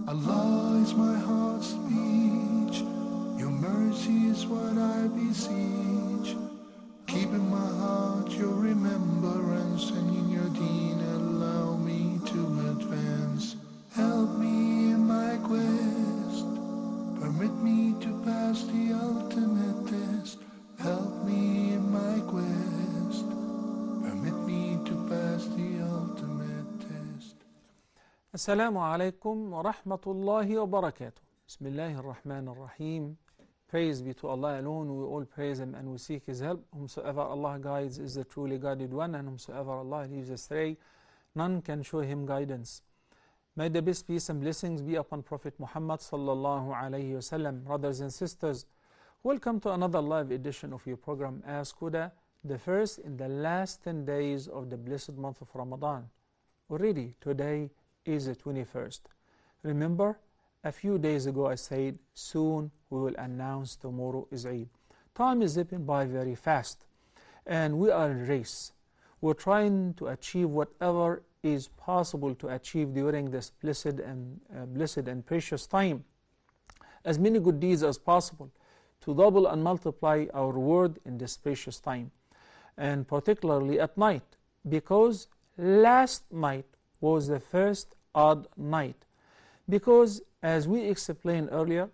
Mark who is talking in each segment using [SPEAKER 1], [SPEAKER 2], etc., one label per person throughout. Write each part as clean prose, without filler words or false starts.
[SPEAKER 1] Allah is my heart's speech. Your mercy is what I beseech. Keep in my heart your remembrance, and in your deen allow me to advance. Help me in my quest. Permit me to pass the ultimate test. Help me in my quest. Permit me to pass the ultimate test.
[SPEAKER 2] Assalamu alaikum wa rahmatullahi wa barakatuh. Bismillahir Rahmanir Rahim. Praise be to Allah alone. We all praise Him and we seek His help. Whomsoever Allah guides is the truly guided one, and whomsoever Allah leaves astray, none can show him guidance. May the best peace and blessings be upon Prophet Muhammad sallallahu alayhi wasallam. Brothers and sisters, welcome to another live edition of your program Ask Huda, the first in the last 10 days of the blessed month of Ramadan. Already today is the 21st. Remember, a few days ago I said soon we will announce tomorrow is Eid. Time is zipping by very fast, and we are in a race. We're trying to achieve whatever is possible to achieve during this blessed and precious time. As many good deeds as possible to double and multiply our reward in this precious time, and particularly at night, because last night was the first odd night. Because as we explained earlier,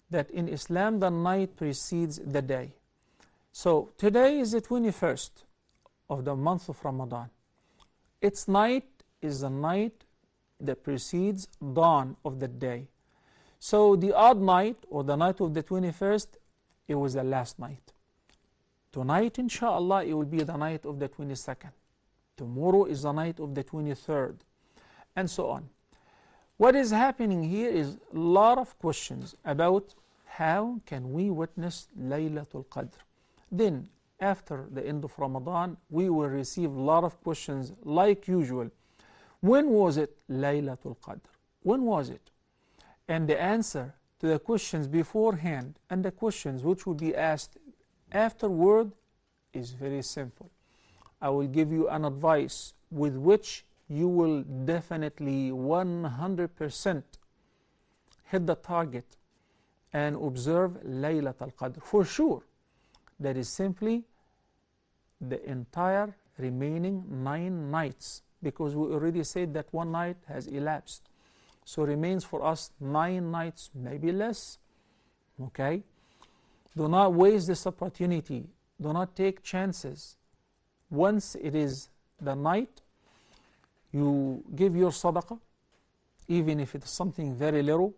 [SPEAKER 2] that in Islam the night precedes the day. So today is the 21st of the month of Ramadan. Its night is the night that precedes dawn of the day. So the odd night, or the night of the 21st, it was the last night. Tonight, inshallah, it will be the night of the 22nd. Tomorrow is the night of the 23rd, and so on. What is happening here is a lot of questions about how can we witness Laylatul Qadr. Then, after the end of Ramadan, we will receive a lot of questions like usual. When was it Laylatul Qadr? When was it? And the answer to the questions beforehand and the questions which will be asked afterward is very simple. I will give you an advice with which you will definitely 100% hit the target and observe Laylatul Qadr. For sure, that is simply the entire remaining 9 nights, because we already said that one night has elapsed. So remains for us 9 nights, maybe less. Okay? Do not waste this opportunity. Do not take chances. Once it is the night, you give your sadaqah, even if it is something very little,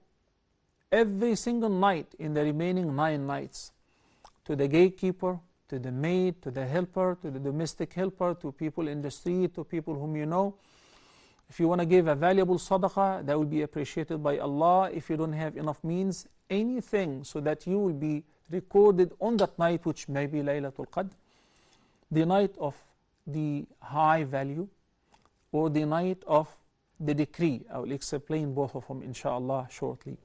[SPEAKER 2] every single night in the remaining 9 nights, to the gatekeeper, to the maid, to the helper, to the domestic helper, to people in the street, to people whom you know. If you want to give a valuable sadaqah, that will be appreciated by Allah. If you don't have enough means, anything, so that you will be recorded on that night, which may be Laylatul Qadr, the night of the high value, or the night of the decree. I will explain both of them inshallah shortly.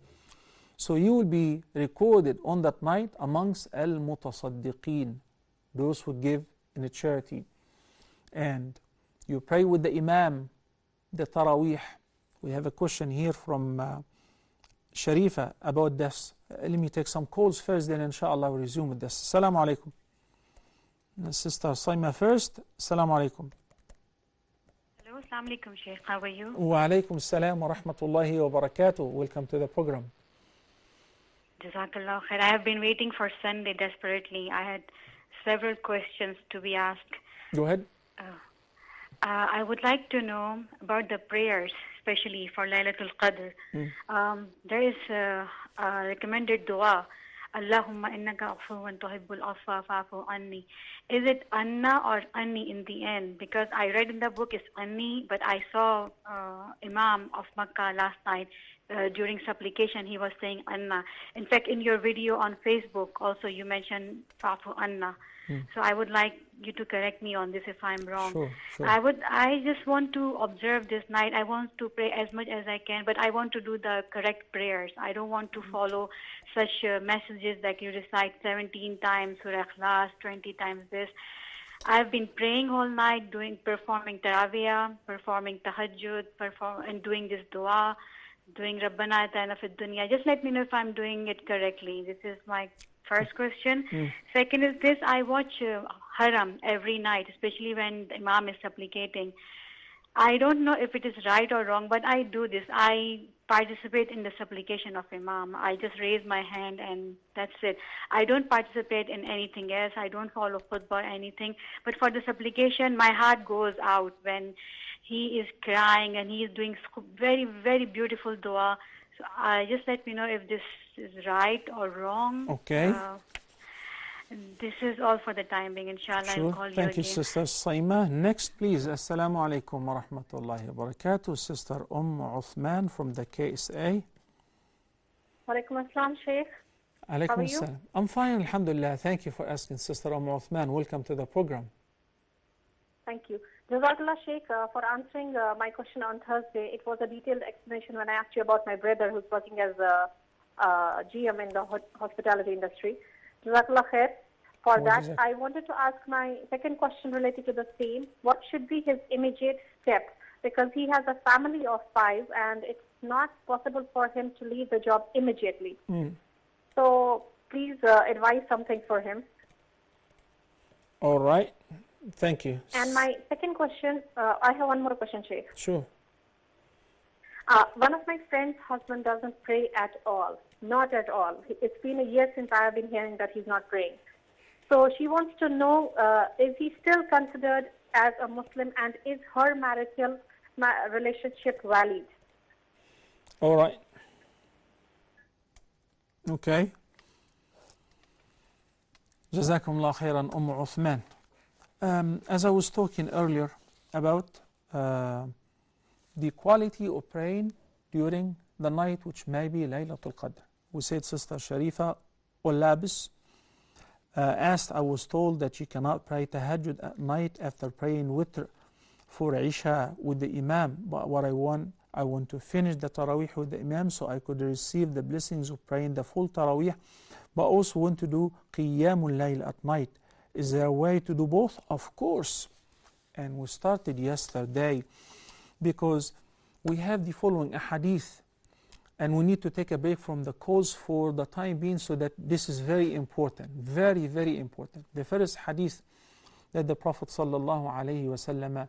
[SPEAKER 2] So you will be recorded on that night amongst al-mutasaddiqeen, those who give in a charity. And you pray with the imam, the Taraweeh. We have a question here from Sharifa about this. Let me take some calls first, then inshallah we'll resume with this. Assalamu alaikum. Sister Saima first. Assalamu alaikum.
[SPEAKER 3] Hello, assalamu alaikum, Sheikh. How are you?
[SPEAKER 2] Wa alaikum assalam wa rahmatullahi wa barakatuh. Welcome to the program.
[SPEAKER 3] Jazakallah khair. I have been waiting for Sunday desperately. I had several questions to be asked.
[SPEAKER 2] Go ahead.
[SPEAKER 3] I would like to know about the prayers, especially for Laylatul Qadr. There is a recommended dua, Allahumma innaka afuwan tuhibbul afwa fa'fu anni. Is it Anna or Anni in the end? Because I read in the book it's Anni, but I saw Imam of Makkah last night during supplication, he was saying Anna. In fact, in your video on Facebook also you mentioned Fa'fu Anna. So I would like you to correct me on this if I'm wrong.
[SPEAKER 2] Sure.
[SPEAKER 3] I just want to observe this night. I want to pray as much as I can, but I want to do the correct prayers. I don't want to follow such messages like you recite 17 times Surah Ikhlas, 20 times this. I've been praying all night, performing Taraweeh, performing Tahajjud, and doing this dua. doing Rabbana Atina Fid Dunya. Just let me know if I'm doing it correctly. This is my first question. Second is this: I watch Haram every night, especially when the Imam is supplicating. I don't know if it is right or wrong, but I do this. I participate in the supplication of Imam. I just raise my hand and that's it. I don't participate in anything else. I don't follow khutbah or anything. But for the supplication, my heart goes out when he is crying and he is doing very, very beautiful dua. So just let me know if this is right or wrong.
[SPEAKER 2] Okay.
[SPEAKER 3] This is all for the time being. Inshallah, I'll call you again.
[SPEAKER 2] Thank you, Sister Saima. Next, please. Assalamu alaikum wa rahmatullahi wa barakatuh. Sister Uthman from the KSA.
[SPEAKER 4] Walaikum assalam, Sheikh.
[SPEAKER 2] Alaikum
[SPEAKER 4] How are you?
[SPEAKER 2] assalam. I'm fine, alhamdulillah. Thank you for asking, Sister Uthman. Welcome to the program.
[SPEAKER 4] Thank you. Jazakallah, Sheikh, for answering my question on Thursday. It was a detailed explanation when I asked you about my brother who's working as a GM in the hospitality industry. Jazakallah khair. For that, I wanted to ask my second question related to the same. What should be his immediate step? Because he has a family of 5 and it's not possible for him to leave the job immediately. So please advise something for him.
[SPEAKER 2] All right. Thank you.
[SPEAKER 4] And my second question, I have one more question, Sheikh.
[SPEAKER 2] Sure.
[SPEAKER 4] One of my friend's husband doesn't pray at all. Not at all. It's been a year since I have been hearing that he's not praying. So she wants to know, is he still considered as a Muslim and is her marital relationship valid?
[SPEAKER 2] All right. Okay. Jazakumullah khairan, Uthman. As I was talking earlier about the quality of praying during the night, which may be Laylatul Qadr. We said Sister Sharifa Labis asked, I was told that you cannot pray tahajjud at night after praying witr for Isha with the Imam. But what I want to finish the Taraweeh with the Imam so I could receive the blessings of praying the full Taraweeh, but also want to do Qiyamul Layl at night. Is there a way to do both? Of course. And we started yesterday because we have the following ahadith. And we need to take a break from the calls for the time being so that this is very important, very, very important. The first hadith that the Prophet ﷺ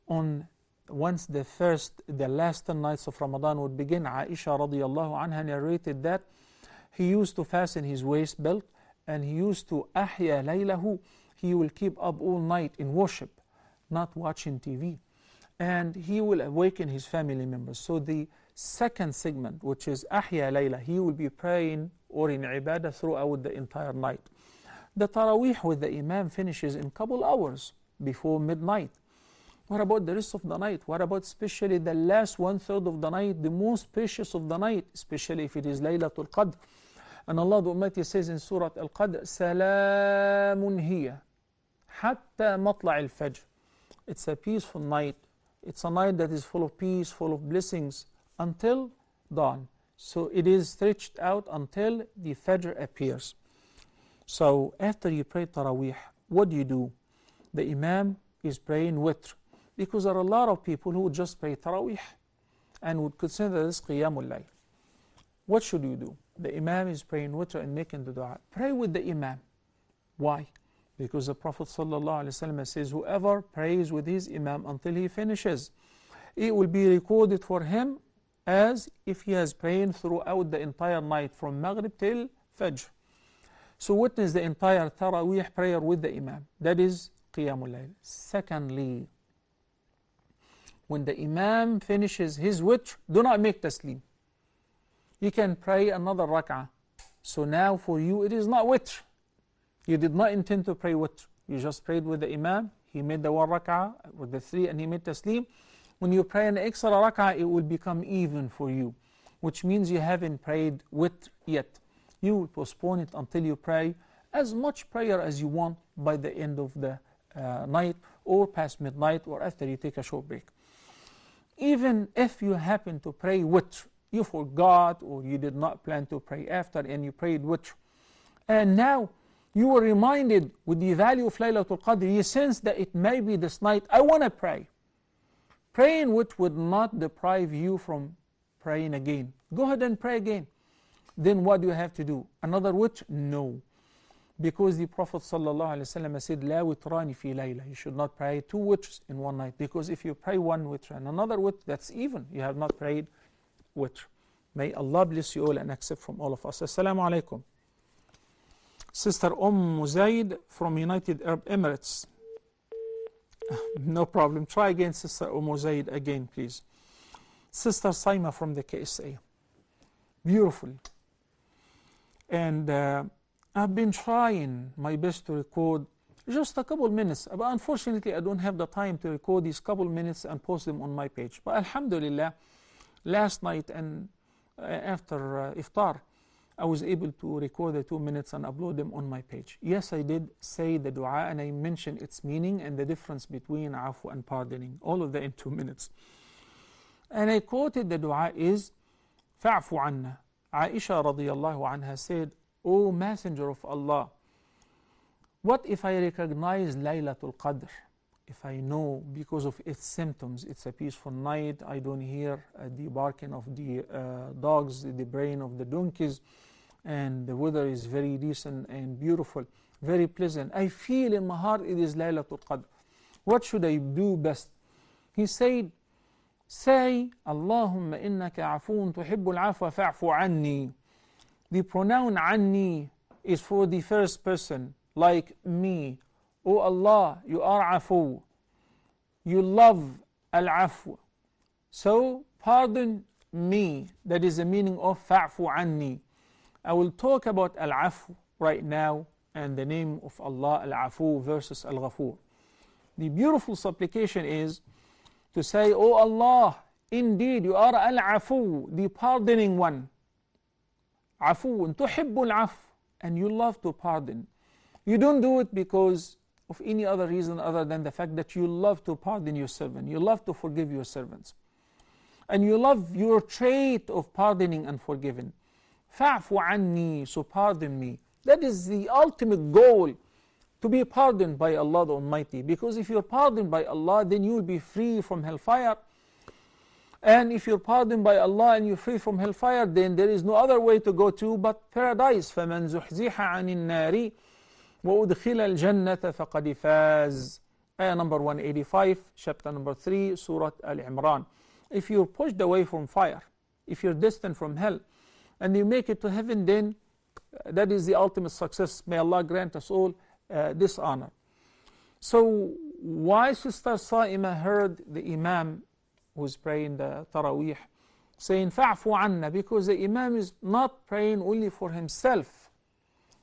[SPEAKER 2] on once the last 10 nights of Ramadan would begin, Aisha radiallahu anha narrated that he used to fasten his waist belt and he used to ahya laylahu, he will keep up all night in worship, not watching TV. And he will awaken his family members. So the second segment, which is Ahya Layla, he will be praying or in ibadah throughout the entire night. The Taraweeh with the Imam finishes in a couple hours before midnight. What about the rest of the night? What about especially the last 1/3 of the night, the most precious of the night, especially if it is Laylatul Qadr? And Allah the Almighty says in Surah Al-Qadr, Salamun hiya hatta matla' al-fajr. It's a peaceful night. It's a night that is full of peace, full of blessings, until dawn. So it is stretched out until the Fajr appears. So after you pray Taraweeh, what do? The Imam is praying witr. Because there are a lot of people who would just pray Taraweeh and would consider this Qiyamul Layl. What should you do? The Imam is praying witr and making the dua. Pray with the Imam. Why? Because the Prophet ﷺ says, whoever prays with his Imam until he finishes, it will be recorded for him as if he has prayed throughout the entire night from Maghrib till Fajr. So witness the entire Taraweeh prayer with the Imam. That is Qiyamul Layl. Secondly, when the Imam finishes his witr, do not make taslim. You can pray another rak'ah. So now for you it is not witr. You did not intend to pray witr. You just prayed with the Imam. He made the 1 rak'ah with the 3 and he made taslim. When you pray an extra rak'ah, it will become even for you, which means you haven't prayed witr yet. You will postpone it until you pray as much prayer as you want by the end of the night or past midnight or after you take a short break. Even if you happen to pray witr, you forgot or you did not plan to pray after and you prayed witr, and now you were reminded with the value of Laylatul Qadr, you sense that it may be this night, I want to pray. Praying which would not deprive you from praying again. Go ahead and pray again. Then what do you have to do? Another witr? No. Because the Prophet ﷺ said, لا وتران في ليلة. You should not pray 2 witrs in one night. Because if you pray 1 witr and another witr, that's even. You have not prayed witr. May Allah bless you all and accept from all of us. Assalamu alaikum. Sister Zaid from United Arab Emirates. No problem. Try again, Sister Zaid, again, please. Sister Saima from the KSA. Beautiful. And I've been trying my best to record just a couple minutes, but unfortunately I don't have the time to record these couple minutes and post them on my page. But alhamdulillah, last night and after iftar, I was able to record the 2 minutes and upload them on my page. Yes, I did say the dua and I mentioned its meaning and the difference between afu and pardoning, all of that in 2 minutes. And I quoted the dua is, fa'fu anna. Aisha radiyallahu anha said, O Messenger of Allah, what if I recognize Laylatul Qadr? If I know because of its symptoms, it's a peaceful night, I don't hear the barking of the dogs, the braying of the donkeys, and the weather is very decent and beautiful, very pleasant. I feel in my heart it is Laylatul Qadr. What should I do best? He said, say, Allahumma innaka afoon tuhibbul afwa fa'fu anni. The pronoun anni is for the first person, like me. O Allah, you are afu. You love al-afu. So pardon me. That is the meaning of fa'fu anni. I will talk about al-afu right now and the name of Allah, al-afu versus al-ghafur. The beautiful supplication is to say, O Allah, indeed you are al-afu, the pardoning one. Afu, tuhibbul af, and you love to pardon. You don't do it because of any other reason other than the fact that you love to pardon your servant. You love to forgive your servants. And you love your trait of pardoning and forgiving. Fa'fu anni, so pardon me. That is the ultimate goal, to be pardoned by Allah the Almighty. Because if you're pardoned by Allah, then you will be free from hellfire. And if you're pardoned by Allah and you're free from hellfire, then there is no other way to go to but paradise. فَمَنْ زُحْزِحَ عَنِ النَّارِ وَأُدْخِلَ الْجَنَّةَ فَقَدْ فَازَ. Ayah number 185, chapter number 3, Surah Al-Imran. If you're pushed away from fire, if you're distant from hell, and you make it to heaven, then that is the ultimate success. May Allah grant us all this honor. So why Sister Saima heard the Imam who's praying the Taraweeh saying fa'fu anna, because the Imam is not praying only for himself.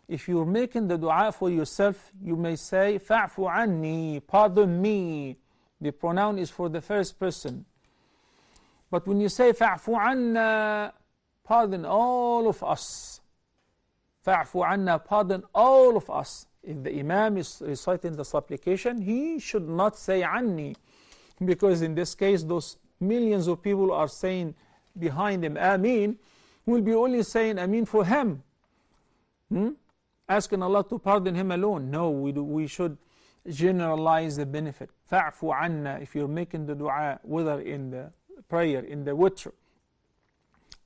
[SPEAKER 2] If you're making the dua for yourself, you may say fa'fu anni, pardon me. The pronoun is for the first person. But when you say fa'fu anna, pardon all of us. Fa'fu anna, pardon all of us. If the Imam is reciting the supplication, he should not say anni, because in this case those millions of people are saying behind him Ameen, will be only saying Ameen for him, asking Allah to pardon him alone. No, we should generalize the benefit. Fa'fu anna, if you're making the dua, whether in the prayer, in the witr,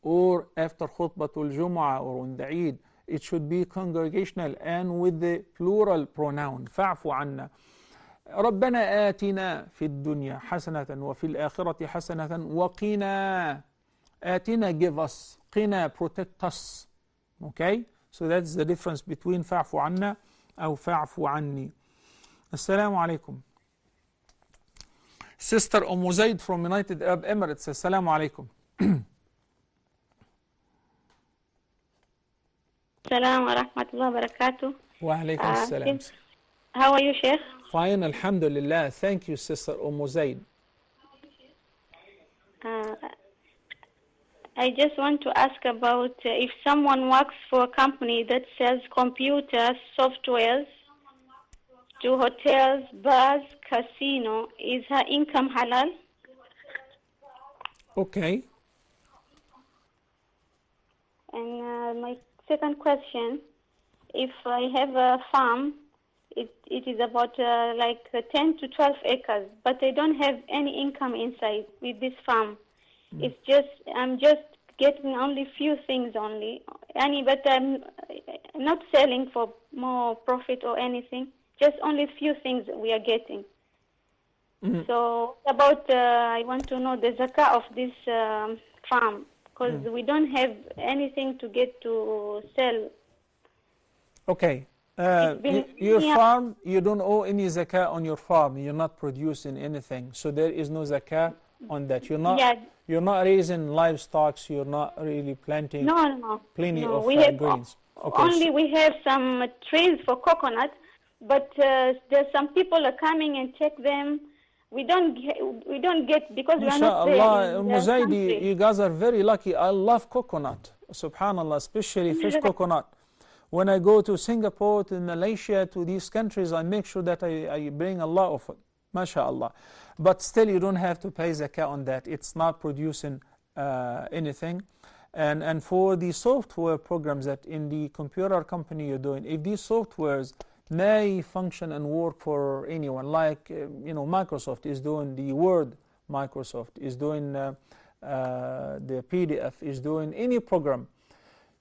[SPEAKER 2] or after khutbatul Jum'ah or on the Eid, it should be congregational and with the plural pronoun. Fa'fu anna. ربنا آتنا في الدنيا حسنة وفي الآخرة حسنة وقنا. آتنا, give us. قنا, protect us. Okay? So that's the difference between فاعف عنا أو فاعف عني. Assalamu alaikum. Sister Zaid from United Arab Emirates. Assalamu alaikum.
[SPEAKER 5] Assalamu wa rahmatullahi wa barakatuh.
[SPEAKER 2] Wa alaikum assalam.
[SPEAKER 5] How are you, Sheikh?
[SPEAKER 2] Fine, alhamdulillah. Thank you, Sister Zaid.
[SPEAKER 5] I just want to ask about if someone works for a company that sells computer softwares to hotels, bars, casino, is her income halal?
[SPEAKER 2] Okay.
[SPEAKER 5] And my second question, if I have a farm, it is about like 10 to 12 acres, but I don't have any income inside with this farm. It's just I'm just getting only few things only. But I'm not selling for more profit or anything. Just only few things we are getting. So about I want to know the zakah of this farm, because we don't have anything to get to sell.
[SPEAKER 2] Okay. Your
[SPEAKER 5] Yeah.
[SPEAKER 2] farm, you don't owe any zakah on your farm. You're not producing anything, so there is no zakah on that. You're not raising livestock. You're not really planting plenty of
[SPEAKER 5] we have
[SPEAKER 2] greens. Okay.
[SPEAKER 5] Only we have some trees for coconut, but there's some people are coming and check them. We don't get because we are not there
[SPEAKER 2] MashaAllah,
[SPEAKER 5] in the
[SPEAKER 2] Muzaidi,
[SPEAKER 5] country.
[SPEAKER 2] you guys are very lucky. I love coconut. Subhanallah, especially fresh coconut. When I go to Singapore, to Malaysia, to these countries, I make sure that I bring a lot of it. MashaAllah. But still, you don't have to pay zakah on that. It's not producing anything. And for the software programs that in the computer company you're doing, if these softwares may function and work for anyone, like Microsoft is doing the Word, Microsoft is doing the PDF, is doing any program.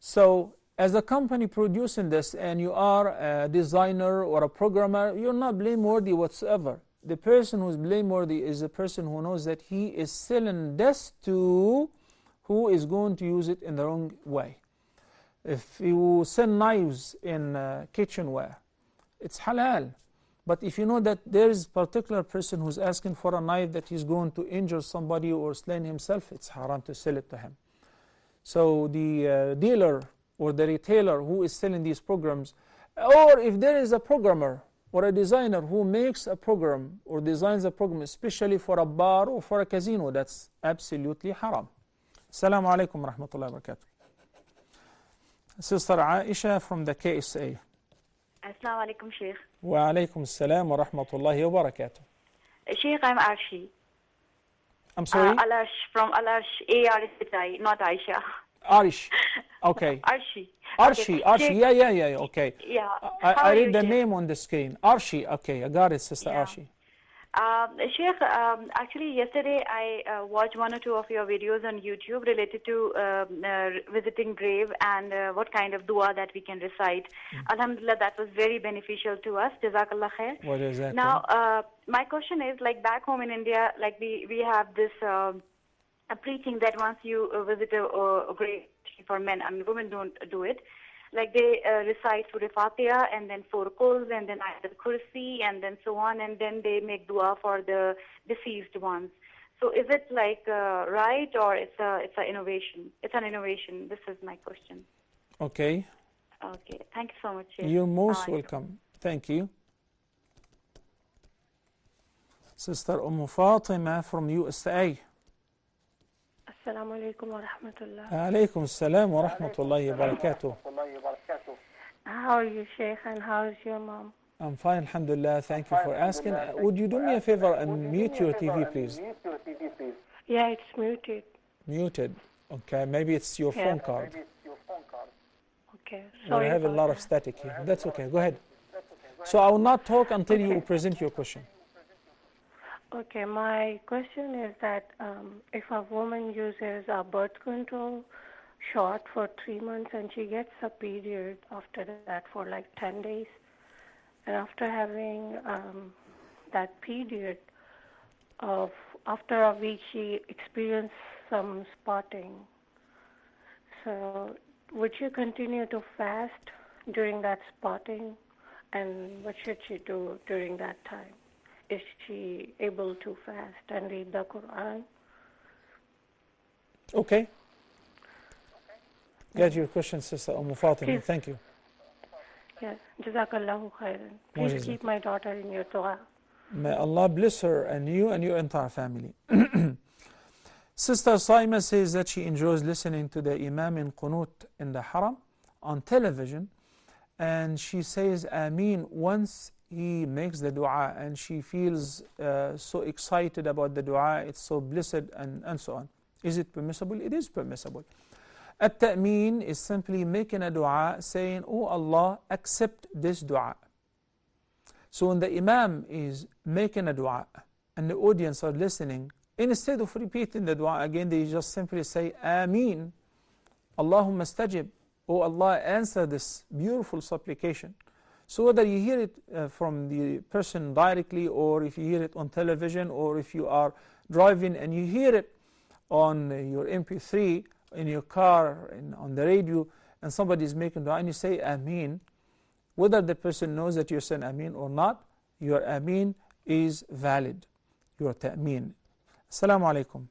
[SPEAKER 2] So as a company producing this and you are a designer or a programmer, you're not blameworthy whatsoever. The person who's blameworthy is the person who knows that he is selling this to who is going to use it in the wrong way. If you sell knives in kitchenware, it's halal. But if you know that there is a particular person who's asking for a knife that he's going to injure somebody or slay himself, it's haram to sell it to him. So the dealer or the retailer who is selling these programs, or if there is a programmer or a designer who makes a program or designs a program especially for a bar or for a casino, that's absolutely haram. Assalamu alaikum wa rahmatullahi wa barakatuh. Sister Aisha from the KSA.
[SPEAKER 6] Assalamu alaikum, Sheikh.
[SPEAKER 2] Wa alaikum assalam wa rahmatullahi wa barakatuh.
[SPEAKER 6] Sheikh, I'm Arshi.
[SPEAKER 2] I'm sorry?
[SPEAKER 6] Alash, from Alash, A-R-S-I, not Aisha.
[SPEAKER 2] Arish. Okay.
[SPEAKER 6] Arshi.
[SPEAKER 2] Arshi,
[SPEAKER 6] Okay.
[SPEAKER 2] Arshi,
[SPEAKER 6] Sheikh,
[SPEAKER 2] yeah, okay.
[SPEAKER 6] Yeah.
[SPEAKER 2] I
[SPEAKER 6] How are
[SPEAKER 2] read
[SPEAKER 6] you,
[SPEAKER 2] the
[SPEAKER 6] Sheikh?
[SPEAKER 2] name on the screen. Arshi, okay, I got it, Sister
[SPEAKER 6] Yeah.
[SPEAKER 2] Arshi.
[SPEAKER 6] Sheikh, actually yesterday I watched one or two of your videos on YouTube related to visiting grave and what kind of dua that we can recite. Alhamdulillah, that was very beneficial to us. Jazakallah khair.
[SPEAKER 2] What is that?
[SPEAKER 6] Now, my question is, like back home in India, like we have this a preaching that once you visit a grave for men, I mean women don't do it. Like they recite Surah Fatiha and then 4 Quls and then Ayatul Kursi and then so on, and then they make dua for the deceased ones. So is it like right, or it's an innovation? It's an innovation. This is my question.
[SPEAKER 2] Okay.
[SPEAKER 6] Okay. Thank you so much, Sheikh.
[SPEAKER 2] You're most
[SPEAKER 6] Bye.
[SPEAKER 2] welcome. Thank you. Sister Fatima from USA.
[SPEAKER 7] Assalamu alaikum wa rahmatullah.
[SPEAKER 2] Alaykum assalam wa rahmatullahi wa barakatuh.
[SPEAKER 7] How are you, Sheikh, and how is your mom?
[SPEAKER 2] I'm fine, alhamdulillah. Thank you for asking. Would you do me a favor and mute your TV, please?
[SPEAKER 7] Yeah, it's muted.
[SPEAKER 2] Muted. Okay, maybe it's your phone card.
[SPEAKER 7] Okay,
[SPEAKER 2] We
[SPEAKER 7] sorry
[SPEAKER 2] have a
[SPEAKER 7] about
[SPEAKER 2] lot of
[SPEAKER 7] that.
[SPEAKER 2] static here. That's okay. Go ahead. So I will not talk until you present your question.
[SPEAKER 7] Okay, my question is that if a woman uses a birth control shot for 3 months and she gets a period after that for like 10 days, and after having that period of after a week she experienced some spotting. So would she continue to fast during that spotting, and what should she do during that time? Is she able to fast and read the Quran?
[SPEAKER 2] Okay. Get your question, Sister Fatima.
[SPEAKER 7] Please.
[SPEAKER 2] Thank you.
[SPEAKER 7] Yes. Jazakallahu khairan. Please
[SPEAKER 2] Wajazak.
[SPEAKER 7] keep my daughter in your dua.
[SPEAKER 2] May Allah bless her and you and your entire family. Sister Saima says that she enjoys listening to the Imam in Qunut in the Haram on television, and she says Ameen once he makes the dua, and she feels so excited about the dua, it's so blessed, and so on. Is it permissible? It is permissible. At-Ta'meen is simply making a dua saying, Oh Allah, accept this dua. So when the Imam is making a dua and the audience are listening, Instead of repeating the dua again, they just simply say, Ameen, Allahumma stajib. Oh Allah, answer this beautiful supplication. So whether you hear it from the person directly, or if you hear it on television, or if you are driving and you hear it on your MP3 in your car and on the radio, and somebody is making dua and you say Ameen, whether the person knows that you're saying Ameen or not, your Ameen is valid. Your ta'meen. Assalamu alaikum.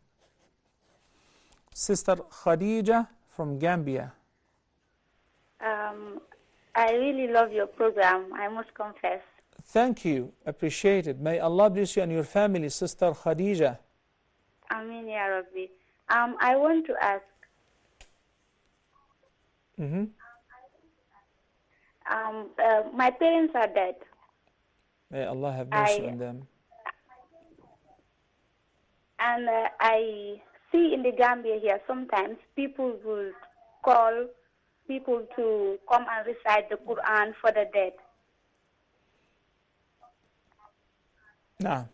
[SPEAKER 2] Sister Khadija from Gambia.
[SPEAKER 5] I really love your program, I must confess.
[SPEAKER 2] Thank you. Appreciate it. May Allah bless you and your family, Sister Khadija.
[SPEAKER 5] Ameen Ya Rabbi. I want to ask, my parents are dead.
[SPEAKER 2] May Allah have mercy on them.
[SPEAKER 5] And I see in the Gambia here, sometimes people will call people to come and recite the Quran for the dead.
[SPEAKER 2] Nah.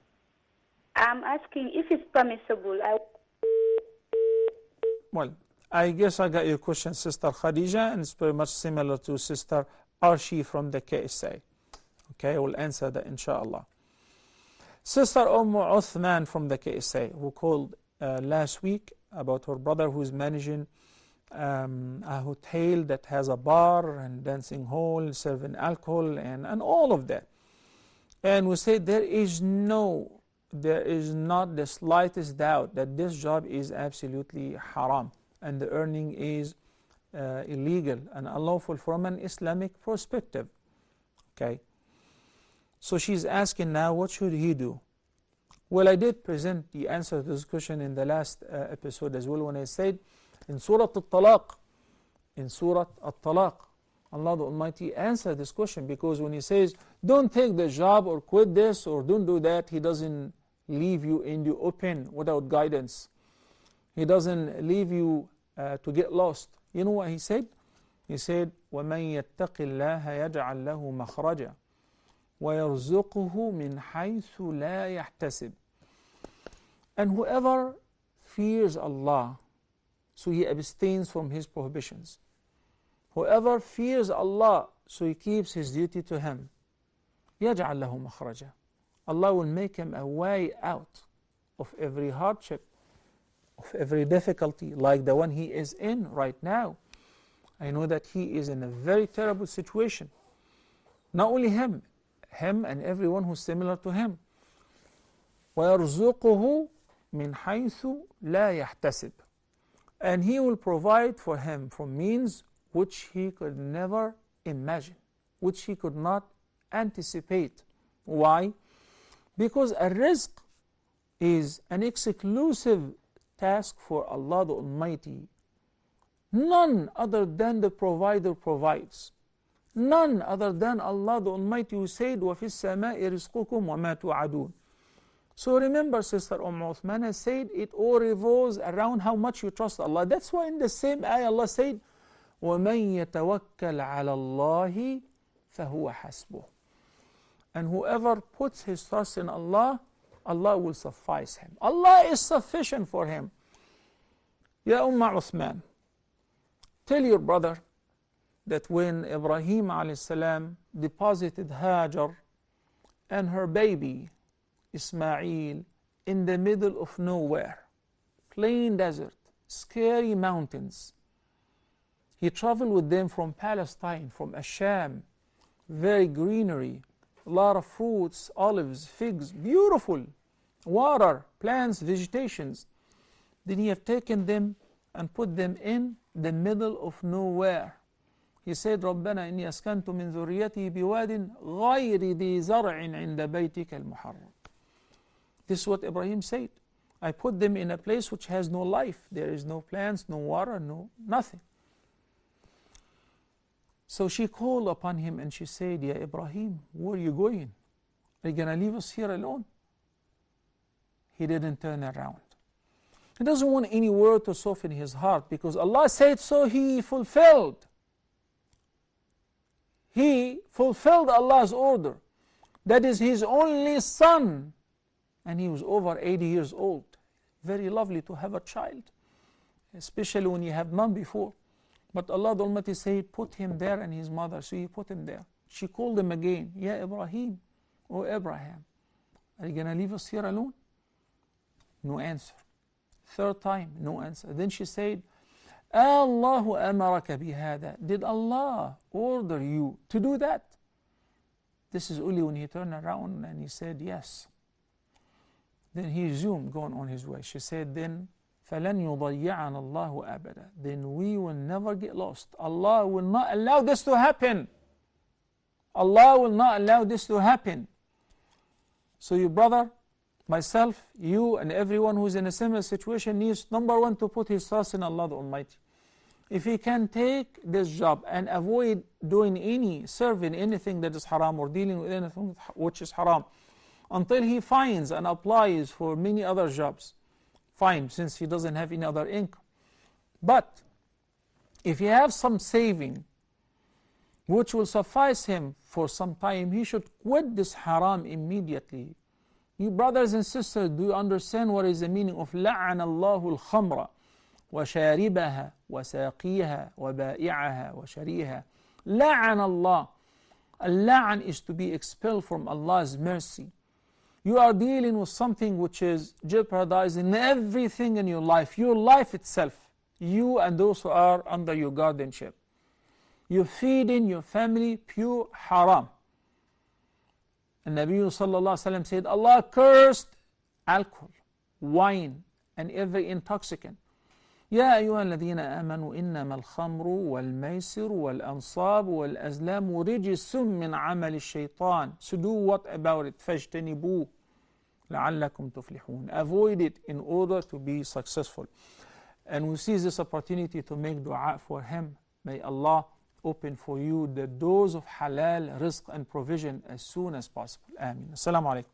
[SPEAKER 5] I'm asking if it's permissible.
[SPEAKER 2] Well, I guess I got your question, Sister Khadija, and it's very much similar to Sister Arshi from the KSA. Okay, we'll answer that inshallah. Sister Uthman from the KSA, who called last week about her brother who's managing a hotel that has a bar and dancing hall, serving alcohol and all of that. And we say there is not the slightest doubt that this job is absolutely haram and the earning is illegal and unlawful from an Islamic perspective. Okay. So she's asking now, what should he do? Well, I did present the answer to this question in the last episode as well, when I said in Surah Al-Talaq, Allah the Almighty answered this question, because when He says, don't take the job or quit this or don't do that, He doesn't leave you in the open without guidance. He doesn't leave you to get lost. You know what He said? He said, وَمَن يَتَّقِ اللَّهَ يَجْعَلْ لَهُ مَخْرَجًا وَيَرْزُقُهُ مِنْ حَيْثُ لَا يَحْتَسِبُ. And whoever fears Allah, so he abstains from His prohibitions. Whoever fears Allah, so he keeps his duty to Him, يَجْعَلْ لَهُ مَخْرَجًا. Allah will make him a way out of every hardship, of every difficulty, like the one he is in right now. I know that he is in a very terrible situation. Not only him and everyone who's similar to him. وَيَرْزُقُهُ مِنْ حَيْثُ لَا يَحْتَسِبُ. And He will provide for him from means which he could never imagine, which he could not anticipate. Why? Because a rizq is an exclusive task for Allah the Almighty. None other than the provider provides. None other than Allah the Almighty, who said, وَفِي السَّمَاءِ رِزْقُكُمْ وَمَا تُوعَدُونَ. So remember, Sister Uthman has said, it all revolves around how much you trust Allah. That's why in the same ayah Allah said, وَمَن يَتَوَكَّلْ عَلَى اللَّهِ فَهُوَ حَسْبُهُ. And whoever puts his trust in Allah, Allah will suffice him. Allah is sufficient for him. Ya Uthman, tell your brother that when Ibrahim a.s. deposited Hajar and her baby Ismail in the middle of nowhere, plain desert, scary mountains, He traveled with them from Palestine, from Asham, very greenery, a lot of fruits, olives, figs, beautiful, water, plants, vegetations. Then He have taken them and put them in the middle of nowhere. He said, رَبَّنَا إِنِّي أَسْكَنْتُ مِنْ ذُرِّيَّتِي بِوَادٍ غَيْرِ ذِي زَرْعٍ عِنْدَ بَيْتِكَ الْمُحَرَّمِ. This is what Ibrahim said. I put them in a place which has no life. There is no plants, no water, nothing. So she called upon him and she said, Ya Ibrahim, where are you going? Are you going to leave us here alone? He didn't turn around. He doesn't want any word to soften his heart, because Allah said so. He fulfilled. He fulfilled Allah's order. That is his only son. And he was over 80 years old. very lovely to have a child, especially when you have none before. But Allah the Almighty said, put him there and his mother. So he put him there. She called him again, Ya Ibrahim, O Abraham, are you going to leave us here alone? No answer. Third time, no answer. Then she said, Allahu amaraka bihada. Did Allah order you to do that? This is only when he turned around and he said, yes. Then he resumed, going on his way. She said, then فَلَنْ يُضَيِّعَنَ اللَّهُ أَبَدًا. Then we will never get lost. Allah will not allow this to happen. Allah will not allow this to happen. So your brother, myself, you, and everyone who is in a similar situation needs, number one, to put his trust in Allah the Almighty. If he can take this job and avoid doing serving anything that is haram or dealing with anything which is haram, until he finds and applies for many other jobs, fine, since he doesn't have any other income. But if he has some saving which will suffice him for some time, he should quit this haram immediately. You brothers and sisters, do you understand what is the meaning of لَعَنَ اللَّهُ الْخَمْرَ وَشَارِبَهَا وَسَاقِيهَا وَبَائِعَهَا وَشَرِيهَا? لَعَنَ اللَّهُ. Al-la'an is to be expelled from Allah's mercy. You are dealing with something which is jeopardizing everything in your life itself, you and those who are under your guardianship. You're feeding your family pure haram. And Nabi sallallahu alaihi wasallam said, Allah cursed alcohol, wine, and every intoxicant. يا أيها الذين آمنوا إنما الخمر والميسر والأنصاب والأزلام رجس من عمل الشيطان. So do what about it? فاجتنبوه لعلكم تفلحون. Avoid it in order to be successful. And we seize this opportunity to make dua for him. May Allah open for you the doors of halal, rizq and provision as soon as possible. Ameen. Assalamu alaikum.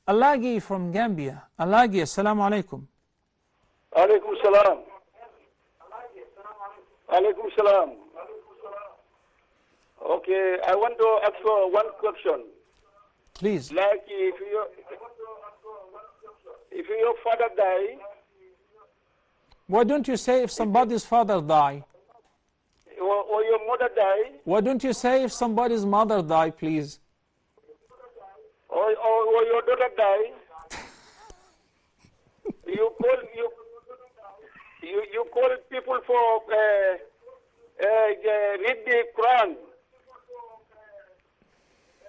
[SPEAKER 2] Alagi from Gambia. Alagi, assalamu alaikum.
[SPEAKER 8] Alaikum salam. Alaikum salam. Okay, I want to ask for one question.
[SPEAKER 2] Please.
[SPEAKER 8] Like if your father die.
[SPEAKER 2] Why don't you say if somebody's father die?
[SPEAKER 8] Or your mother die.
[SPEAKER 2] Why don't you say if somebody's mother die, please?
[SPEAKER 8] Or your daughter die. You call people for read the Quran.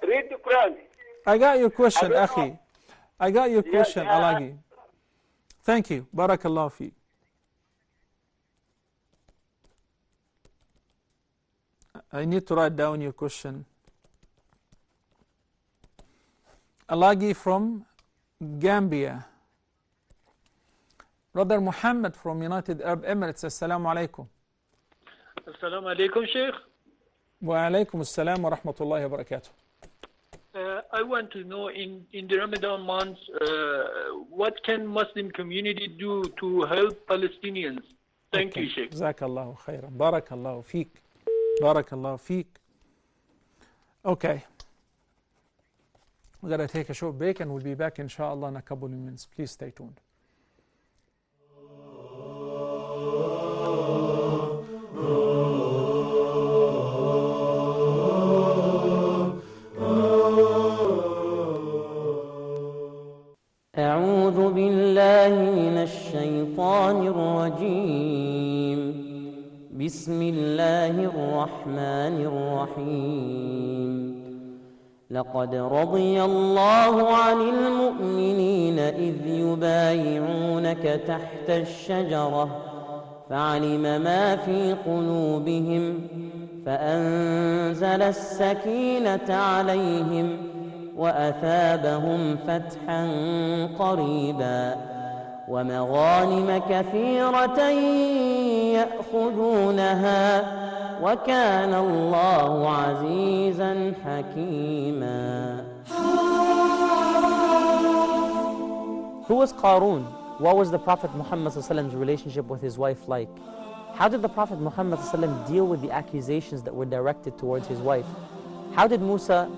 [SPEAKER 8] Read the Quran.
[SPEAKER 2] I got your question, Akhi. I got your question, Alagi. Thank you. Barakallahu fi. I need to write down your question. Alagi from Gambia. Brother Muhammad from United Arab Emirates. Assalamu alaikum.
[SPEAKER 9] Assalamu alaikum, Sheikh.
[SPEAKER 2] Wa alaikum assalam wa rahmatullahi wa barakatuh.
[SPEAKER 9] I want to know in the Ramadan months, what can Muslim community do to help Palestinians? Thank you, Sheikh.
[SPEAKER 2] Jazakallahu khairan. Barakallahu feek. Barakallahu feek. Okay. We're going to take a short break and we'll be back inshallah in a couple of minutes. Please stay tuned.
[SPEAKER 10] أعوذ بالله من الشيطان الرجيم. بسم الله الرحمن الرحيم. لقد رضي الله عن المؤمنين إذ يبايعونك تحت الشجرة فعلم ما في قلوبهم فأنزل السكينة عليهم وأثابهم فتحا قريبا ومغانم كثيرة يأخذونها وكان الله عزيزا حكيما.
[SPEAKER 11] Who was Qarun? What was the Prophet Muhammad's relationship with his wife like? How did the Prophet Muhammad deal with the accusations that were directed towards his wife? How did Musa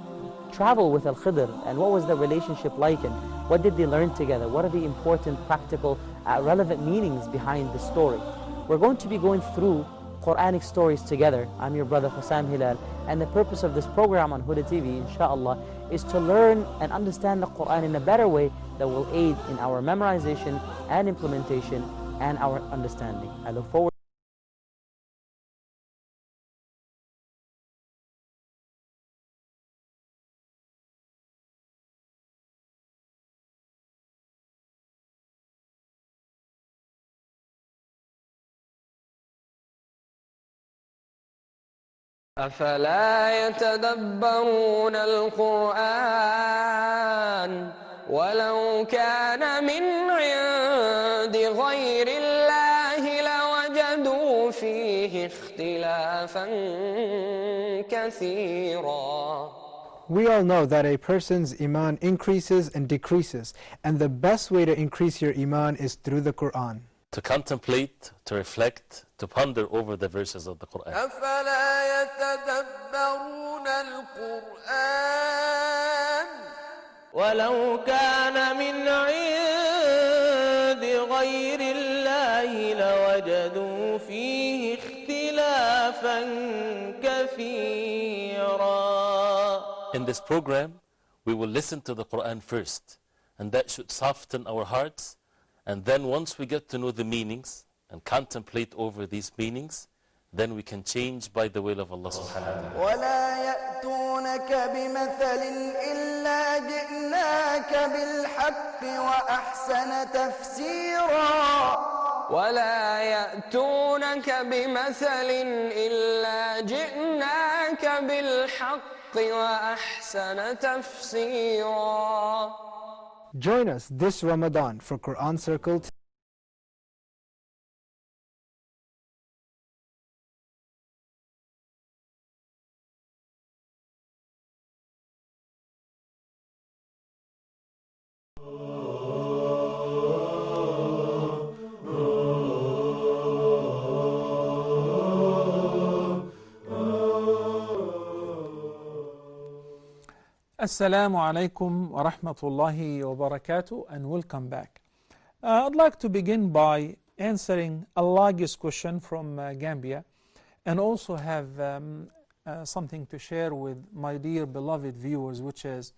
[SPEAKER 11] travel with Al-Khidr, and what was their relationship like, and what did they learn together? What are the important, practical, relevant meanings behind the story? We're going to be going through Quranic stories together. I'm your brother Hussam Hilal, and the purpose of this program on Huda TV, inshallah, is to learn and understand the Quran in a better way that will aid in our memorization and implementation and our understanding. I look forward.
[SPEAKER 12] أفلا يتدبرون القرآن ولو كان من عند غير الله لوجدوا فيه اختلافا كثيرا.
[SPEAKER 13] We all know that a person's iman increases and decreases, and the best way to increase your iman is through the Quran.
[SPEAKER 14] To contemplate, to reflect, to ponder over the verses of the Quran.
[SPEAKER 12] أفلا يتدبرون القرآن ولو كان من عند غير الله لوجدوا فيه اختلافا كثيرا.
[SPEAKER 14] In this program, we will listen to the Quran first, and that should soften our hearts. And then once we get to know the meanings and contemplate over these meanings, then we can change by the will of Allah subhanahu wa ta'ala.
[SPEAKER 12] ولا يأتونك بمثل إلا جئناك بالحق وأحسن تفسيرا. ولا يأتونك بمثل إلا جئناك بالحق وأحسن تفسيرا.
[SPEAKER 13] Join us this Ramadan for Quran Circle.
[SPEAKER 2] Assalamu alaikum wa rahmatullahi wa barakatuh, and welcome back. I'd like to begin by answering Allah's question from Gambia, and also have something to share with my dear beloved viewers, which is,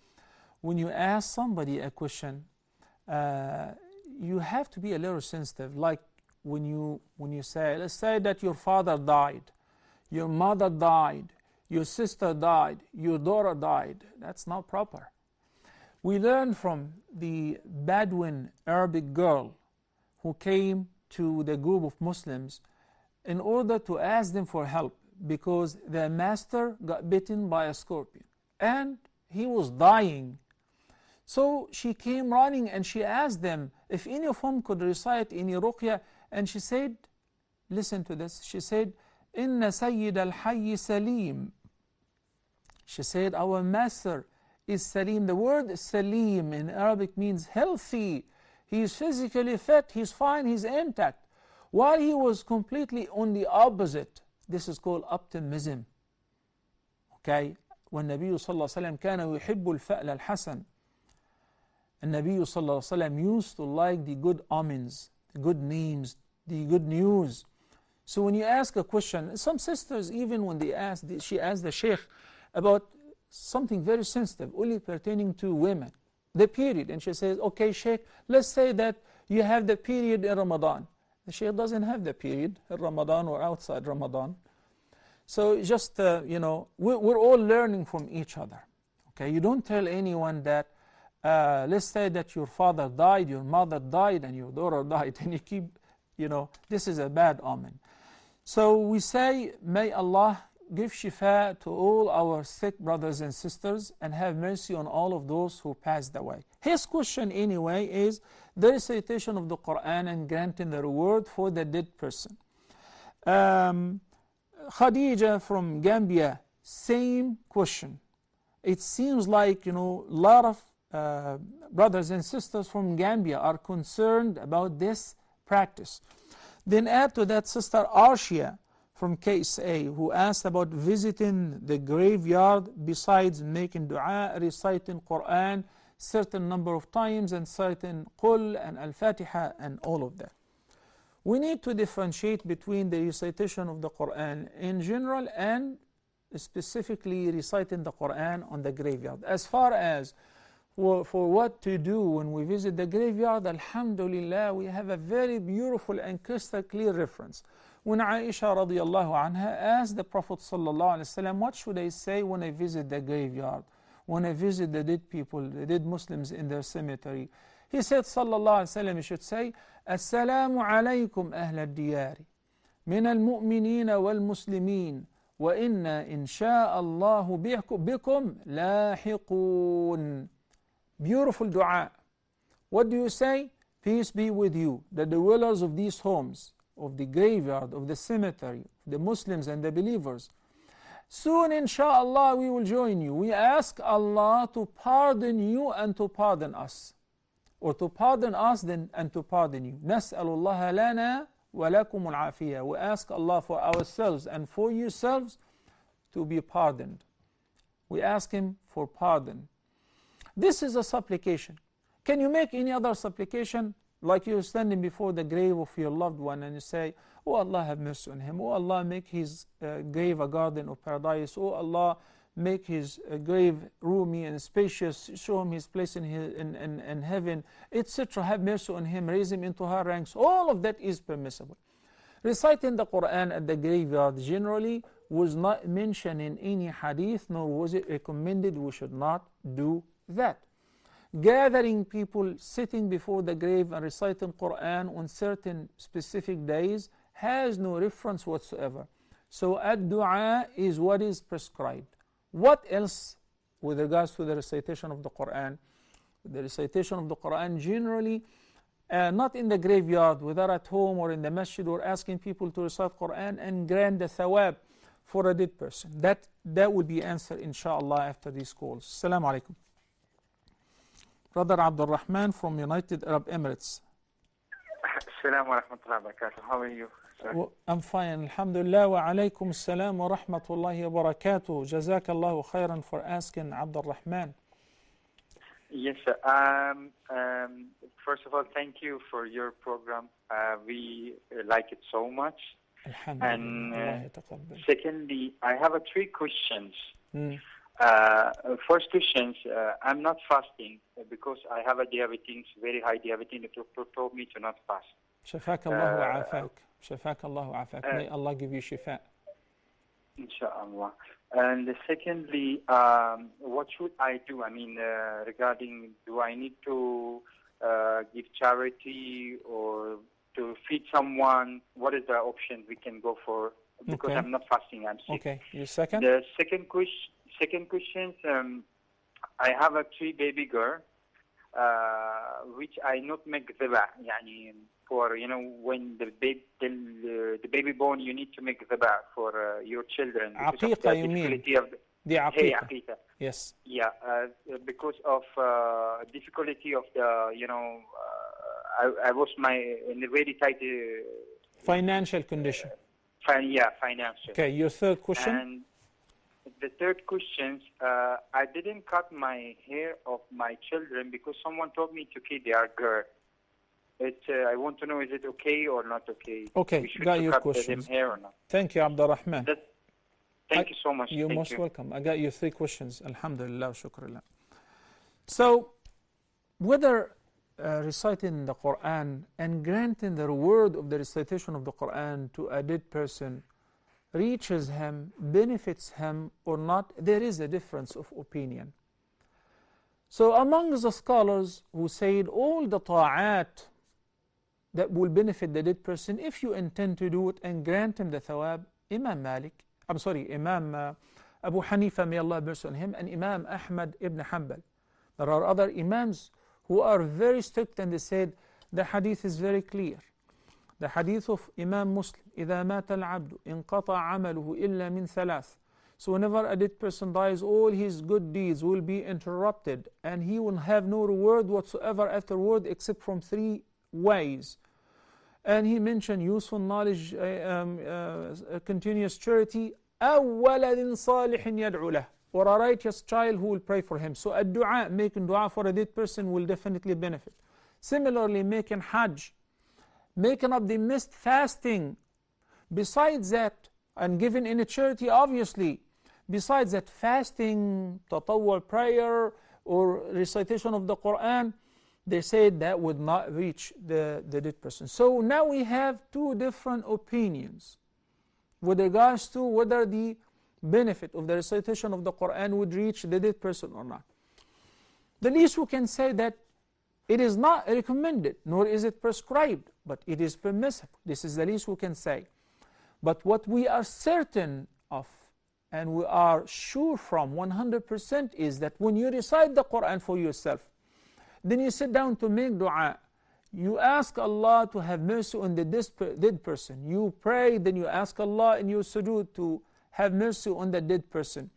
[SPEAKER 2] when you ask somebody a question, you have to be a little sensitive. Like when you say, let's say that your father died, your mother died, your sister died, your daughter died. That's not proper. We learn from the Bedouin Arabic girl who came to the group of Muslims in order to ask them for help, because their master got bitten by a scorpion and he was dying. So she came running and she asked them if any of them could recite any ruqya, and she said, listen to this, she said, Inna Sayyid al-Hayy Salim. She said, our master is Salim. The word Salim in Arabic means healthy. He is physically fit, he's fine, he's intact. While he was completely on the opposite. This is called optimism. Okay? والنبي صلى الله عليه وسلم كان يحب الفأل الحسن. النبي صلى الله عليه وسلم used to like the good omens, the good names, the good news. So when you ask a question, some sisters, even when they ask, she asked the sheikh about something very sensitive, only pertaining to women, the period. And she says, okay, sheikh, let's say that you have the period in Ramadan. The sheikh doesn't have the period in Ramadan or outside Ramadan. So just, we're all learning from each other. Okay, you don't tell anyone that, let's say that your father died, your mother died, and your daughter died, and you keep, this is a bad omen. So we say, may Allah give shifa to all our sick brothers and sisters, and have mercy on all of those who passed away. His question anyway is the recitation of the Quran and granting the reward for the dead person. Khadija from Gambia, same question. It seems like, a lot of brothers and sisters from Gambia are concerned about this practice. Then add to that Sister Arshia from case A who asked about visiting the graveyard besides making dua, reciting Quran certain number of times and certain Qul and Al-Fatiha and all of that. We need to differentiate between the recitation of the Quran in general and specifically reciting the Quran on the graveyard. As far as for what to do when we visit the graveyard, alhamdulillah, we have a very beautiful and crystal clear reference. When Aisha radiallahu anha asked the Prophet sallallahu alaihi wasallam, what should I say when I visit the graveyard, when I visit the dead people, the dead Muslims in their cemetery? He said sallallahu alaihi wasallam, you should say, Assalamu alaykum ahla al-diyari min al-mu'minina wal-muslimin wa inna insha'Allahu bikum lahiqun. Beautiful dua. What do you say? Peace be with you, that the dwellers of these homes, of the graveyard, of the cemetery, the Muslims and the believers, soon insha'Allah we will join you. We ask Allah to pardon you and to pardon us, or to pardon us then and to pardon you. Nas'alullah lana wa lakum al-afiyah. We ask Allah for ourselves and for yourselves to be pardoned. We ask Him for pardon. This is a supplication. Can you make any other supplication? Like you're standing before the grave of your loved one and you say, Oh Allah, have mercy on him. Oh Allah, make his grave a garden of paradise. Oh Allah, make his grave roomy and spacious. Show him his place in heaven, etc. Have mercy on him. Raise him into high ranks. All of that is permissible. Reciting the Quran at the graveyard generally was not mentioned in any hadith, nor was it recommended. We should not do that. Gathering people, sitting before the grave and reciting Quran on certain specific days has no reference whatsoever. So ad-du'a is what is prescribed. What else with regards to the recitation of the Quran? The recitation of the Quran generally, not in the graveyard, whether at home or in the masjid, or asking people to recite Quran and grant the thawab for a dead person. That will be answered inshallah after these calls. Assalamu alaikum. Brother Abdul Rahman from United Arab Emirates.
[SPEAKER 15] Assalamu alaikum wa barakatuh. How are you, sir?
[SPEAKER 2] I'm fine, alhamdulillah, wa alaykum assalam wa rahmatullahi wa barakatuh. Jazakallahu khairan for asking, Abdul Rahman.
[SPEAKER 15] Yes, sir. First of all, thank you for your program. We like it so much. And secondly, I have three questions. First questions, I'm not fasting because I have a diabetes, very high diabetes. The doctor told me to not fast.
[SPEAKER 2] Shafak Allah wa afak. Shafak Allah wa afak. May Allah give you shifa.
[SPEAKER 15] Inshallah. And secondly, what should I do? I mean, regarding, do I need to give charity or to feed someone? What is the option we can go for? Because I'm not fasting, I'm sick.
[SPEAKER 2] Okay, your second?
[SPEAKER 15] The second question, I have a 3 baby girl, which I not make dhibah. Yani for, when the baby born, you need to make dhibah for your children.
[SPEAKER 2] Aqiqah, you mean? The aqiqah. Yes.
[SPEAKER 15] Yeah, because of difficulty of the, I was in a very tight...
[SPEAKER 2] financial condition.
[SPEAKER 15] Financial.
[SPEAKER 2] Okay, your third question?
[SPEAKER 15] And the third question, I didn't cut my hair of my children because someone told me to keep their girl. I want to know, is it okay or not okay?
[SPEAKER 2] Okay, got your questions.
[SPEAKER 15] Them hair or not.
[SPEAKER 2] Thank you, Abdul Rahman.
[SPEAKER 15] Thank you so much.
[SPEAKER 2] You're most welcome. I got your 3 questions. Alhamdulillah, shukrillah. So, whether reciting the Quran and granting the reward of the recitation of the Quran to a dead person reaches him, benefits him or not, there is a difference of opinion. So among the scholars who said all the ta'at that will benefit the dead person, if you intend to do it and grant him the thawab, Imam Abu Hanifa, may Allah bless on him, and Imam Ahmad ibn Hanbal. There are other Imams who are very strict and they said the hadith is very clear. The hadith of Imam Muslim, إِذَا مَاتَ الْعَبْدُ انْقَطَعَ عَمَلُهُ إِلَّا مِنْ ثَلَاثٍ. So whenever a dead person dies, all his good deeds will be interrupted and he will have no reward whatsoever afterward except from 3 ways. And he mentioned useful knowledge, continuous charity, أو ولد صالح يدعو له, or a righteous child who will pray for him. So a dua, making dua for a dead person will definitely benefit. Similarly, making hajj, making up the missed fasting. Besides that, and giving in a charity, obviously. Besides that, fasting, tatawwa prayer, or recitation of the Quran, they said that would not reach the dead person. So now we have two different opinions with regards to whether the benefit of the recitation of the Quran would reach the dead person or not. The least we can say that it is not recommended, nor is it prescribed, but it is permissible. This is the least we can say. But what we are certain of, and we are sure from 100%, is that when you recite the Quran for yourself, then you sit down to make dua, you ask Allah to have mercy on the dead person. You pray, then you ask Allah in your sujood to have mercy on the dead person.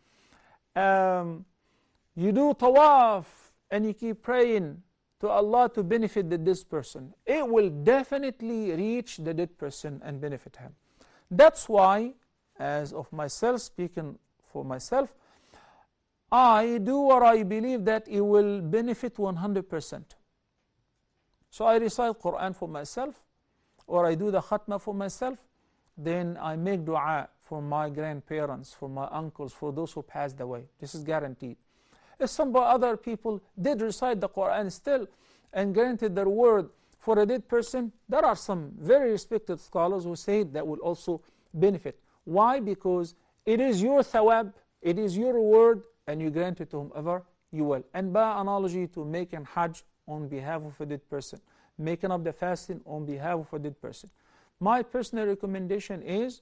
[SPEAKER 2] You do tawaf, and you keep praying to Allah to benefit the dead person. It will definitely reach the dead person and benefit him. That's why, as of myself, speaking for myself, I do what I believe that it will benefit 100%. So I recite Quran for myself, or I do the khatna for myself, then I make dua for my grandparents, for my uncles, for those who passed away. This is guaranteed. If some other people did recite the Quran still and granted their word for a dead person, there are some very respected scholars who say that will also benefit. Why? Because it is your thawab, it is your reward, and you grant it to whomever you will. And by analogy to making hajj on behalf of a dead person, making up the fasting on behalf of a dead person. My personal recommendation is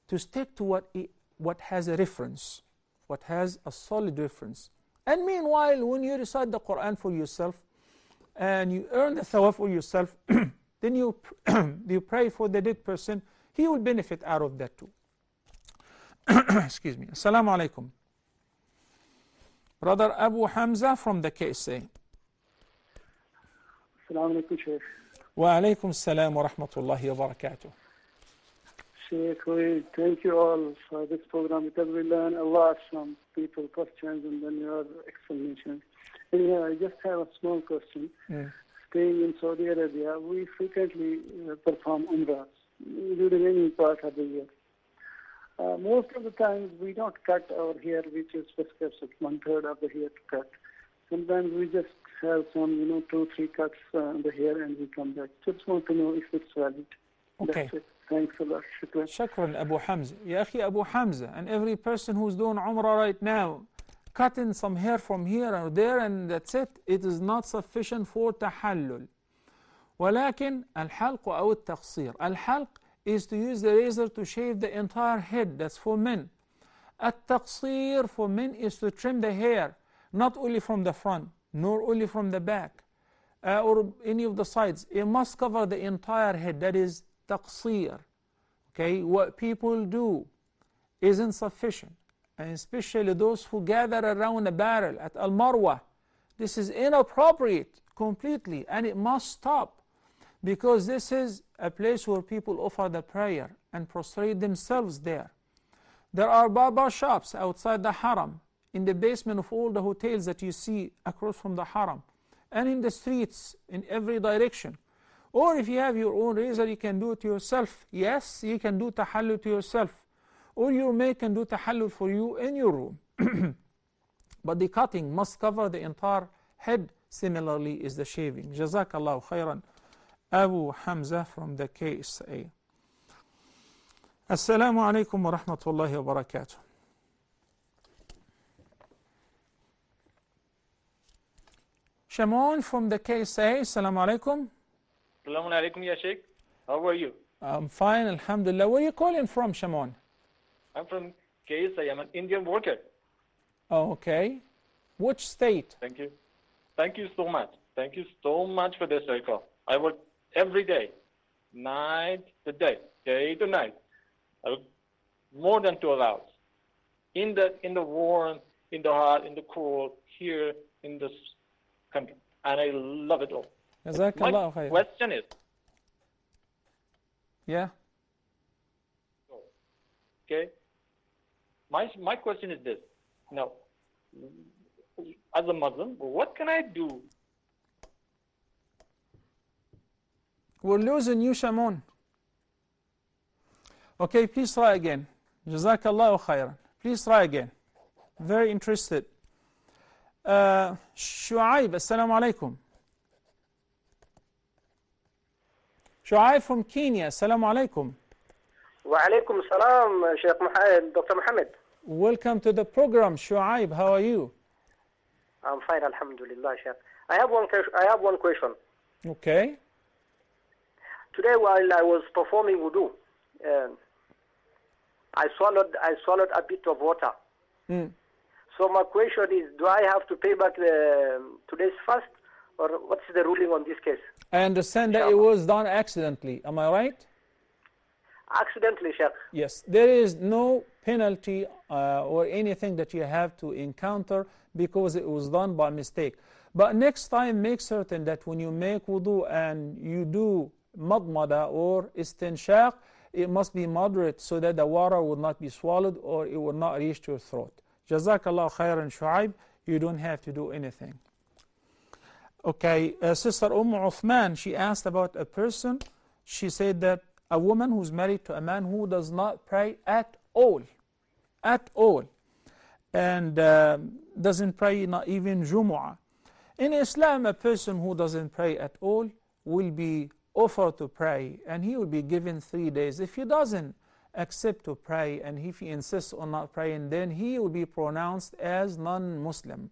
[SPEAKER 2] to stick to what has a reference, what has a solid reference. And meanwhile, when you recite the Quran for yourself, and you earn the thawab for yourself, then you pray for the dead person, he will benefit out of that too. Excuse me. Assalamu alaikum. Brother Abu Hamza from the KSA.
[SPEAKER 16] Assalamu alaikum, Sheikh.
[SPEAKER 2] Wa alaikum assalam wa rahmatullahi wa barakatuh.
[SPEAKER 16] Sheikh, we thank you all for this program because we learn a lot from people questions and then your explanations. Anyway, I just have a small question. Staying in Saudi Arabia, we frequently perform umrahs during any part of the year. Most of the times we don't cut our hair, which is prescribed 1/3 of the hair to cut. Sometimes we just have some, 2-3 cuts on the hair and we come back. Just want to know if it's valid.
[SPEAKER 2] Okay.
[SPEAKER 16] That's it. Thanks a lot. Shukran.
[SPEAKER 2] Shukran, Abu Hamza. Ya akhi, Abu Hamza, and every person who's doing Umrah right now, cutting some hair from here or there and that's it, it is not sufficient for tahallul. ولكن الحلق أو التقصير. الحلق is to use the razor to shave the entire head. That's for men. التقصير for men is to trim the hair, not only from the front, nor only from the back, or any of the sides. It must cover the entire head. That is taqsir. Okay, what people do isn't sufficient, and especially those who gather around a barrel at Al-Marwa. This is inappropriate completely, and it must stop, because this is a place where people offer the prayer and prostrate themselves there. There are barber shops outside the haram, in the basement of all the hotels that you see across from the haram, and in the streets in every direction. Or if you have your own razor, you can do it yourself. Yes, you can do tahallul to yourself, or your maid can do tahallul for you in your room. But the cutting must cover the entire head. Similarly is the shaving. Jazakallahu khairan. Abu Hamza from the KSA. Assalamu alaikum wa rahmatullahi wa barakatuh. Shimon from the KSA. Assalamu alaikum.
[SPEAKER 17] Assalamu alaikum, ya Sheikh. How are you?
[SPEAKER 2] I'm fine, alhamdulillah. Where are you calling from, Shimon?
[SPEAKER 17] I'm from KSA. I'm an Indian worker.
[SPEAKER 2] Oh, okay. Which state?
[SPEAKER 17] Thank you. Thank you so much. Thank you so much for this circle. I work every day, night to day, day to night. I work more than 12 hours. In the warm, in the hot, in the cold, here in this country. And I love it all.
[SPEAKER 2] Jazakallah
[SPEAKER 17] My
[SPEAKER 2] khair.
[SPEAKER 17] question is,
[SPEAKER 2] Yeah.
[SPEAKER 17] Okay. My question is this. Now, as a Muslim, what can I do?
[SPEAKER 2] We're losing you, Shamoun. Okay, please try again. Jazakallahu khairan. Please try again. Very interested. Shu'aib, assalamu alaikum. Shu'aib from Kenya, assalamu alaikum.
[SPEAKER 18] Wa alaikum salam, Sheikh Dr. Muhammad.
[SPEAKER 2] Welcome to the program, Shu'aib. How are you?
[SPEAKER 18] I'm fine, alhamdulillah, Sheikh. I have one question.
[SPEAKER 2] Okay.
[SPEAKER 18] Today, while I was performing wudu, I swallowed a bit of water. So my question is, do I have to pay back today's fast, or what's the ruling on this case?
[SPEAKER 2] I understand that it was done accidentally. Am I right?
[SPEAKER 18] Accidentally, Sheikh.
[SPEAKER 2] Yes. There is no penalty or anything that you have to encounter because it was done by mistake. But next time, make certain that when you make wudu and you do madmada or istinshaq, it must be moderate so that the water will not be swallowed or it will not reach your throat. Jazakallah khairan, Shu'aib. You don't have to do anything. Okay, Sister Uthman, she asked about a person. She said that a woman who's married to a man who does not pray at all, and doesn't pray not even Jumu'ah. In Islam, a person who doesn't pray at all will be offered to pray, and he will be given 3 days. If he doesn't accept to pray, and if he insists on not praying, then he will be pronounced as non-Muslim.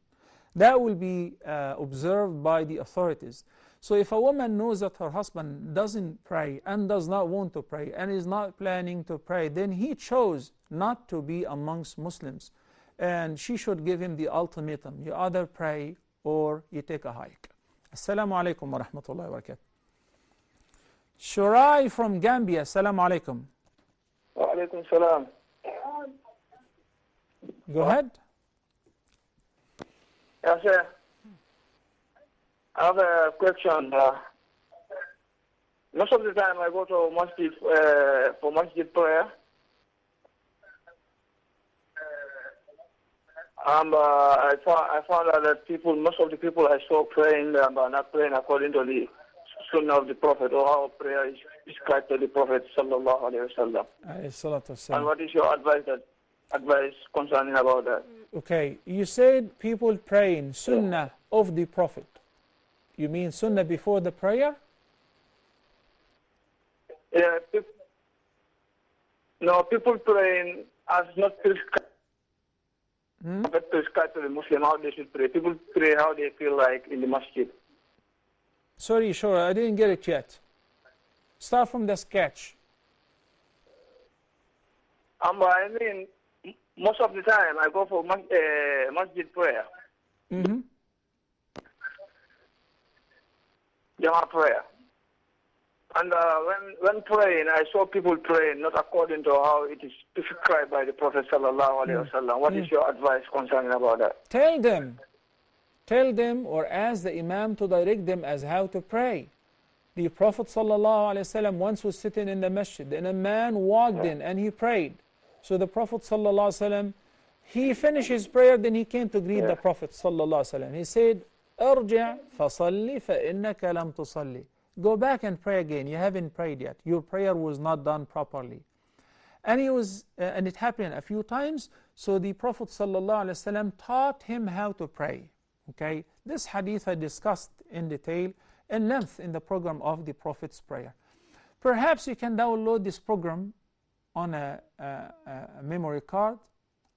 [SPEAKER 2] That will be observed by the authorities. So if a woman knows that her husband doesn't pray and does not want to pray and is not planning to pray, then he chose not to be amongst Muslims. And she should give him the ultimatum. You either pray or you take a hike. Assalamu alaikum wa rahmatullahi wa barakatuh. Shurai from Gambia, assalamu alaikum.
[SPEAKER 19] Wa alaikum salam.
[SPEAKER 2] Go ahead.
[SPEAKER 19] Yes, sir. I have a question. Most of the time I go to masjid for masjid prayer. I found out that most of the people I saw praying, are not praying according to the sunnah of the Prophet or how prayer is prescribed to the Prophet sallallahu alaihi wasallam. And what is your advice concerning about that?
[SPEAKER 2] Okay, you said people praying sunnah of the Prophet. You mean sunnah before the prayer?
[SPEAKER 19] Yeah, people praying as not prescribed. But prescribed to the Muslim how they should pray. People pray how they feel like in the masjid.
[SPEAKER 2] Sorry, sure, I didn't get it yet. Start from the sketch.
[SPEAKER 19] I mean, most of the time I go for masjid prayer. Jama prayer. And when praying, I saw people praying not according to how it is prescribed by the Prophet sallallahu alaihi wasallam. What is your advice concerning about that?
[SPEAKER 2] Tell them or ask the Imam to direct them as how to pray. The Prophet sallallahu alaihi wasallam once was sitting in the masjid and a man walked in and he prayed. So the Prophet sallallahu alaihi wasallam, he finished his prayer, then he came to greet the Prophet sallallahu alaihi wasallam. He said, "Irji' fasalli fa innaka lam tusalli." Go back and pray again. You haven't prayed yet. Your prayer was not done properly. And it happened a few times. So the Prophet ﷺ taught him how to pray. Okay, this hadith I discussed in detail, in length, in the program of the Prophet's prayer. Perhaps you can download this program on a memory card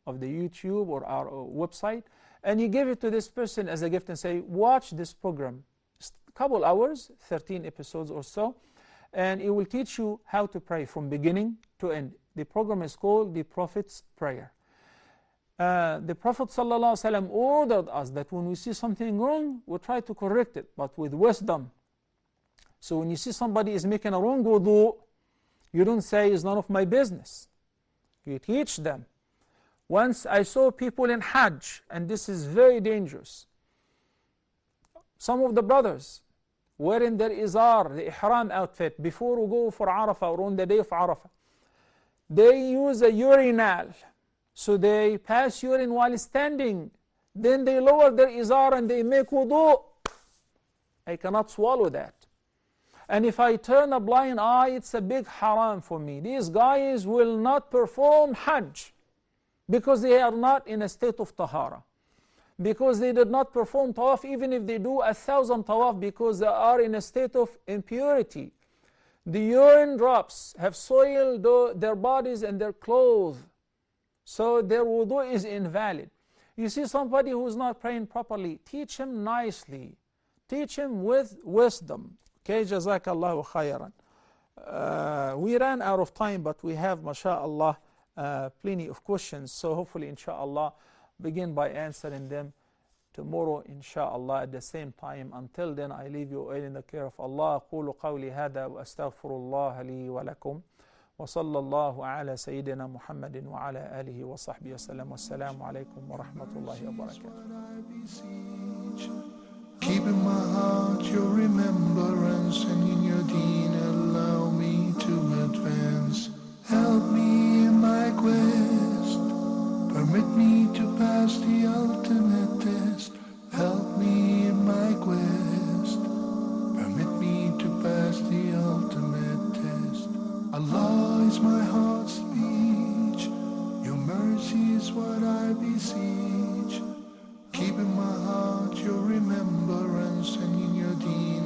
[SPEAKER 2] of the YouTube or our website, and you give it to this person as a gift and say, watch this program. Couple hours, 13 episodes or so, and it will teach you how to pray from beginning to end. The program is called The Prophet's Prayer. The Prophet ﷺ ordered us that when we see something wrong, we try to correct it, but with wisdom. So when you see somebody is making a wrong wudu, you don't say it's none of my business. You teach them. Once I saw people in Hajj, and this is very dangerous. Some of the brothers wearing their izar, the ihram outfit, before we go for Arafah or on the day of Arafah. They use a urinal, so they pass urine while standing. Then they lower their izar and they make wudu. I cannot swallow that. And if I turn a blind eye, it's a big haram for me. These guys will not perform Hajj because they are not in a state of tahara. Because they did not perform tawaf, even if they do 1,000 tawaf, because they are in a state of impurity. The urine drops have soiled their bodies and their clothes, so their wudu is invalid. You see somebody who is not praying properly, teach him nicely. Teach him with wisdom. Okay, jazakallahu khayran. We ran out of time, but we have, mashallah, plenty of questions. So hopefully, inshallah, begin by answering them tomorrow, inshallah, at the same time. Until then, I leave you all in the care of Allah. أقول قولي هذا وأستغفر الله لي ولكم. وصلى الله على سيدنا محمد وعلى آله وصحبه وسلم. والسلام عليكم ورحمة الله وبركاته.
[SPEAKER 1] Keep in my heart your remembrance, and in your deen allow me to advance. Help me in my quest, permit me to pass the ultimate test. Help me in my quest, permit me to pass the ultimate test. Allah is my heart's speech, your mercy is what I beseech. Keep in my heart your remembrance, and in your deen